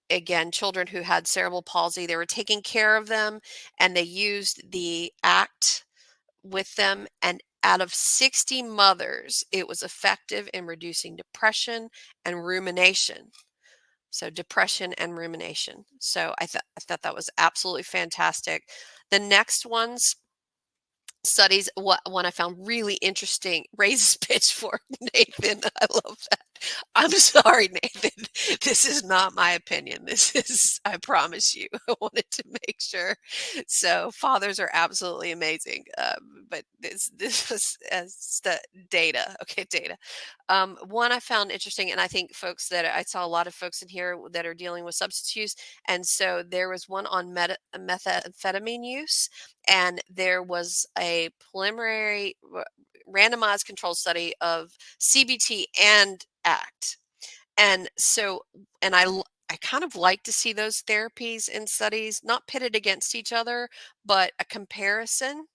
again, children who had cerebral palsy. They were taking care of them, and they used the ACT with them. And out of 60 mothers, it was effective in reducing depression and rumination. So depression and rumination. So I thought that was absolutely fantastic. The next ones studies, what one I found really interesting, raises pitchfork, Nathan. I love that. I'm sorry, Nathan. This is not my opinion. This is, I promise you, I wanted to make sure. So fathers are absolutely amazing. But this was data. Okay, data. One I found interesting, and I think folks that I saw a lot of folks in here that are dealing with substance use, and so there was one on methamphetamine use, and there was a preliminary randomized control study of CBT and ACT. And so, I kind of like to see those therapies and studies not pitted against each other, but a comparison.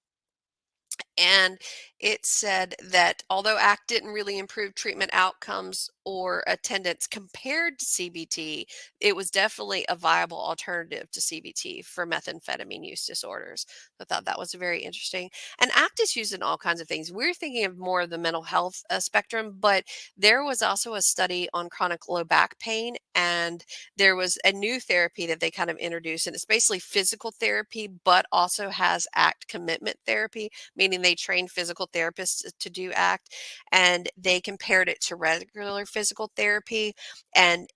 And it said that although ACT didn't really improve treatment outcomes or attendance compared to CBT, it was definitely a viable alternative to CBT for methamphetamine use disorders. I thought that was very interesting. And ACT is used in all kinds of things. We're thinking of more of the mental health spectrum, but there was also a study on chronic low back pain, and there was a new therapy that they kind of introduced, and it's basically physical therapy, but also has ACT commitment therapy, meaning they trained physical therapists to do ACT, and they compared it to regular physical therapy. And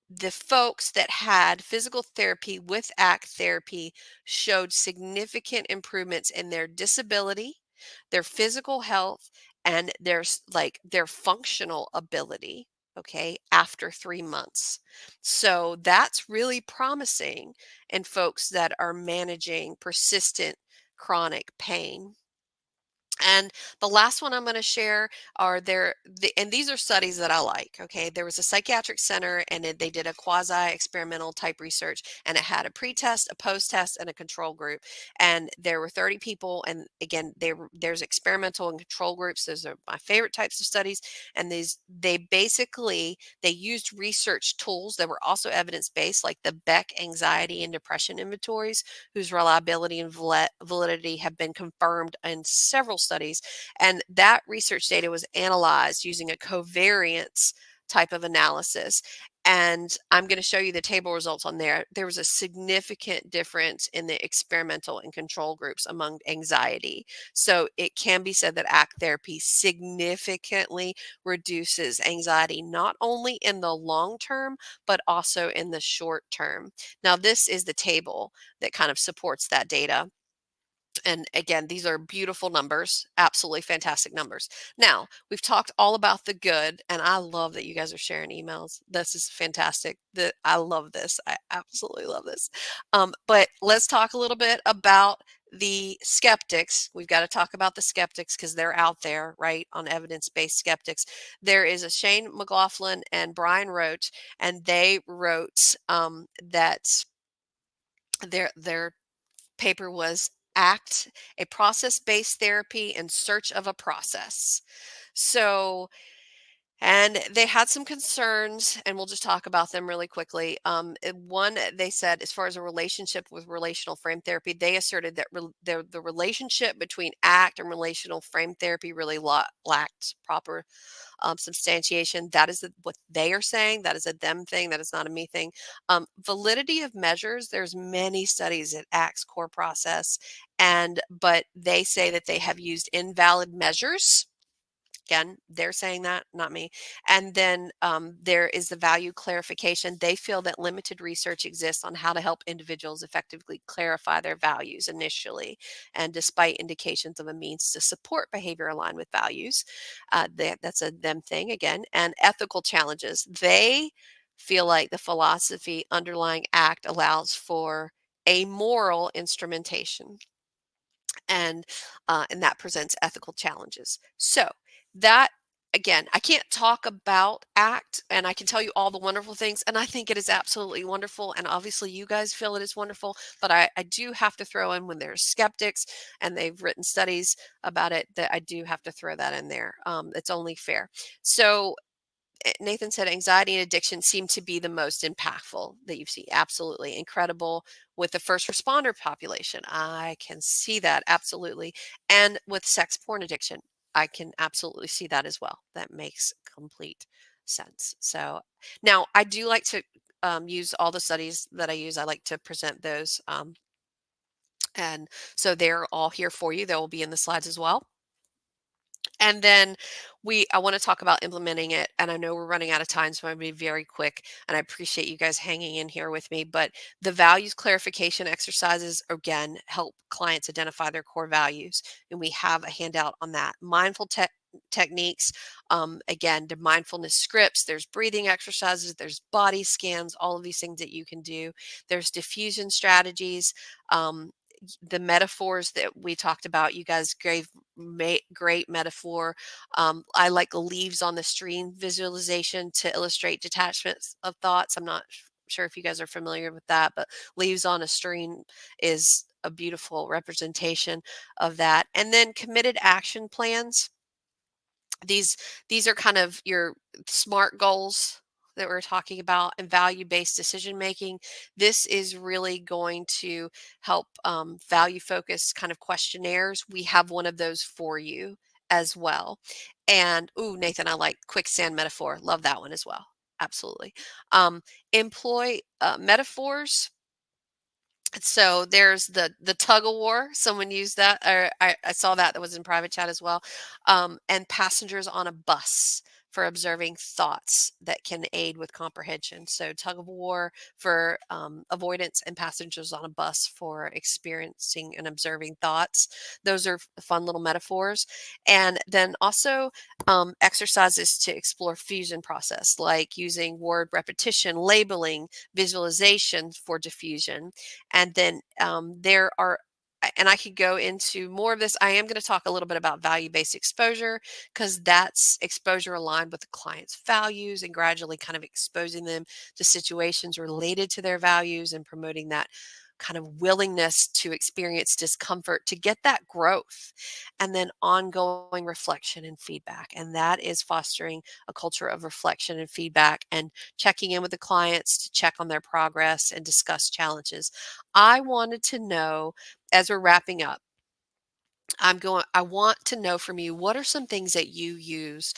the folks that had physical therapy with ACT therapy showed significant improvements in their disability, their physical health, and their functional ability, okay, after 3 months. So that's really promising in folks that are managing persistent chronic pain. And the last one I'm going to share are and these are studies that I like. Okay. There was a psychiatric center, and they did a quasi experimental type research, and it had a pre-test, a post-test, and a control group. And there were 30 people. And again, there's experimental and control groups. Those are my favorite types of studies. And they used research tools that were also evidence-based, like the Beck anxiety and depression inventories, whose reliability and validity have been confirmed in several studies. And that research data was analyzed using a covariance type of analysis. And I'm going to show you the table results on there. There was a significant difference in the experimental and control groups among anxiety. So it can be said that ACT therapy significantly reduces anxiety, not only in the long term, but also in the short term. Now, this is the table that kind of supports that data. And again, these are beautiful numbers, absolutely fantastic numbers. Now, we've talked all about the good, and I love that you guys are sharing emails. This is fantastic. I love this. I absolutely love this. But let's talk a little bit about the skeptics. We've got to talk about the skeptics because they're out there, right, on evidence-based skeptics. There is a Shane McLaughlin and Brian Roach, and they wrote that their paper was ACT, a process-based therapy in search of a process. So, and they had some concerns, and we'll just talk about them really quickly. One, they said, as far as a relationship with relational frame therapy, they asserted that the relationship between ACT and relational frame therapy really lacked proper substantiation. That is what they are saying. That is a them thing. That is not a me thing. Validity of measures. There's many studies at ACT's core process, but they say that they have used invalid measures. Again, they're saying that, not me. And then there is the value clarification. They feel that limited research exists on how to help individuals effectively clarify their values initially. And despite indications of a means to support behavior aligned with values, that's a them thing again. And ethical challenges. They feel like the philosophy underlying ACT allows for amoral instrumentation, and that presents ethical challenges. So that, again, I can't talk about ACT, and I can tell you all the wonderful things, and I think it is absolutely wonderful, and obviously you guys feel it is wonderful, but I do have to throw in, when there's skeptics and they've written studies about it, that I do have to throw that in there. It's only fair. So Nathan said anxiety and addiction seem to be the most impactful that you've seen. Absolutely incredible with the first responder population. I can see that absolutely. And with sex porn addiction, I can absolutely see that as well. That makes complete sense. So now I do like to use all the studies that I use. I like to present those. And so they're all here for you. They will be in the slides as well. And then I want to talk about implementing it. And I know we're running out of time, so I'm going to be very quick. And I appreciate you guys hanging in here with me. But the values clarification exercises, again, help clients identify their core values. And we have a handout on that. Techniques, again, the mindfulness scripts, there's breathing exercises, there's body scans, all of these things that you can do. There's diffusion strategies. The metaphors that we talked about, you guys gave great metaphor. I like leaves on the stream visualization to illustrate detachments of thoughts. I'm not sure if you guys are familiar with that, but leaves on a stream is a beautiful representation of that. And then committed action plans. These these are kind of your SMART goals that we're talking about, and value-based decision making. This is really going to help value focus kind of questionnaires. We have one of those for you as well. And ooh, Nathan, I like quicksand metaphor. Love that one as well. Absolutely. Employ metaphors. So there's the tug of war. Someone used that, or I saw that was in private chat as well. And passengers on a bus for observing thoughts that can aid with comprehension. So tug of war for avoidance, and passengers on a bus for experiencing and observing thoughts. Those are fun little metaphors. And then also exercises to explore fusion process, like using word repetition, labeling, visualization for diffusion. And then there are, and I could go into more of this. I am going to talk a little bit about value-based exposure, because that's exposure aligned with the client's values and gradually kind of exposing them to situations related to their values and promoting that kind of willingness to experience discomfort to get that growth. And then ongoing reflection and feedback. And that is fostering a culture of reflection and feedback and checking in with the clients to check on their progress and discuss challenges. I wanted to know, as we're wrapping up, I want to know from you, what are some things that you use,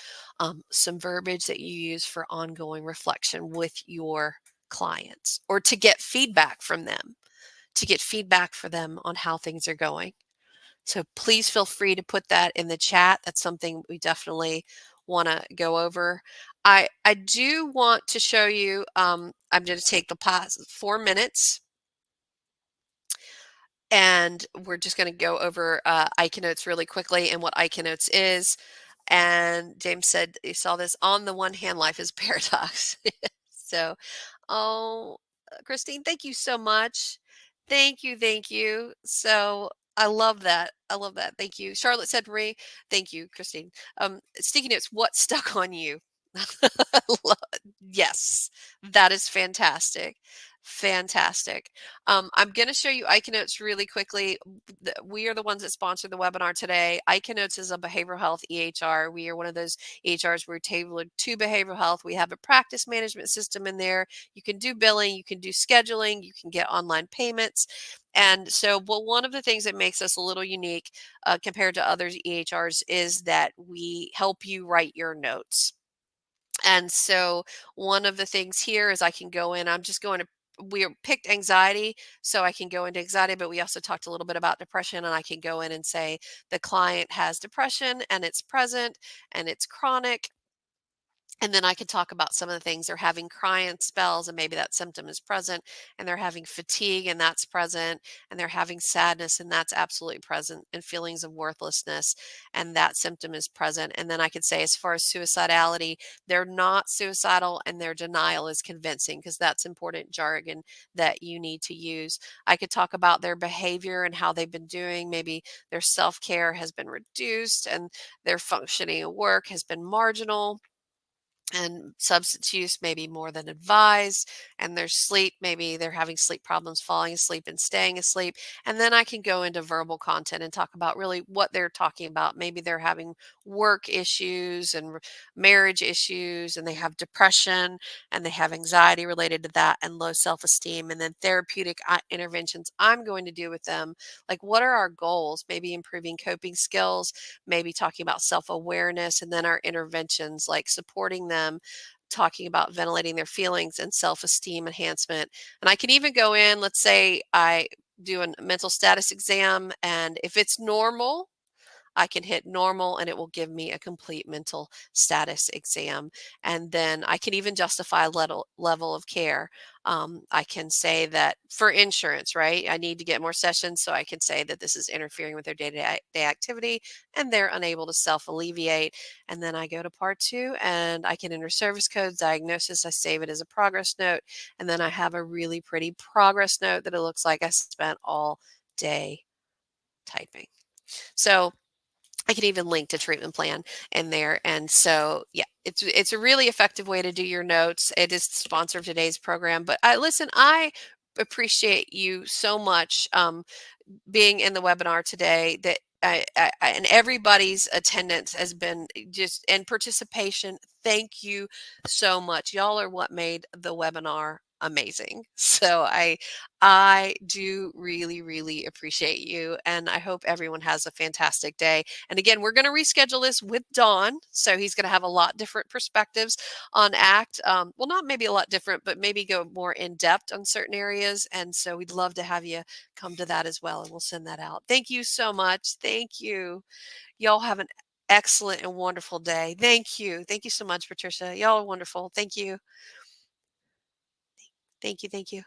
some verbiage that you use for ongoing reflection with your clients, or to get feedback from them, to get feedback for them on how things are going. So please feel free to put that in the chat. That's something we definitely want to go over. I do want to show you, I'm going to take the past 4 minutes, and we're just going to go over ICANotes really quickly and what ICANotes is. And James said he saw this on the one hand, life is paradox. So, oh, Christine, thank you so much. Thank you, thank you. So I love that. I love that. Thank you. Charlotte said, Marie, thank you, Christine. Sticky notes, what stuck on you? Lo- yes, that is fantastic. Fantastic. I'm going to show you ICANotes really quickly. We are the ones that sponsor the webinar today. ICANotes is a behavioral health EHR. We are one of those EHRs where we're tailored to behavioral health. We have a practice management system in there. You can do billing, you can do scheduling, you can get online payments. And so, well, one of the things that makes us a little unique compared to other EHRs is that we help you write your notes. And so one of the things here is I can go in, I'm just going to, we picked anxiety, so I can go into anxiety, but we also talked a little bit about depression, and I can go in and say the client has depression and it's present and it's chronic. And then I could talk about some of the things they're having crying spells, and maybe that symptom is present, and they're having fatigue, and that's present, and they're having sadness, and that's absolutely present, and feelings of worthlessness, and that symptom is present. And then I could say, as far as suicidality, they're not suicidal, and their denial is convincing, because that's important jargon that you need to use. I could talk about their behavior and how they've been doing. Maybe their self-care has been reduced, and their functioning at work has been marginal, and substance use maybe more than advised, and their sleep, maybe they're having sleep problems, falling asleep and staying asleep. And then I can go into verbal content and talk about really what they're talking about. Maybe they're having work issues and marriage issues, and they have depression, and they have anxiety related to that, and low self-esteem. And then therapeutic interventions I'm going to do with them, like what are our goals, maybe improving coping skills, maybe talking about self-awareness, and then our interventions like supporting them, talking about ventilating their feelings and self-esteem enhancement. And I can even go in, let's say I do a mental status exam, and if it's normal, I can hit normal and it will give me a complete mental status exam. And then I can even justify level of care. I can say that for insurance, right? I need to get more sessions, so I can say that this is interfering with their day activity and they're unable to self alleviate. And then I go to part two and I can enter service codes, diagnosis. I save it as a progress note. And then I have a really pretty progress note that it looks like I spent all day typing. So I can even link to treatment plan in there. And so, yeah, it's a really effective way to do your notes. It is the sponsor of today's program. But I appreciate you so much being in the webinar today. That and everybody's attendance has been just and participation. Thank you so much. Y'all are what made the webinar amazing. So I do really, really appreciate you. And I hope everyone has a fantastic day. And again, we're going to reschedule this with Don. So he's going to have a lot different perspectives on ACT. Well, not maybe a lot different, but maybe go more in depth on certain areas. And so we'd love to have you come to that as well. And we'll send that out. Thank you so much. Thank you. Y'all have an excellent and wonderful day. Thank you. Thank you so much, Patricia. Y'all are wonderful. Thank you. Thank you. Thank you.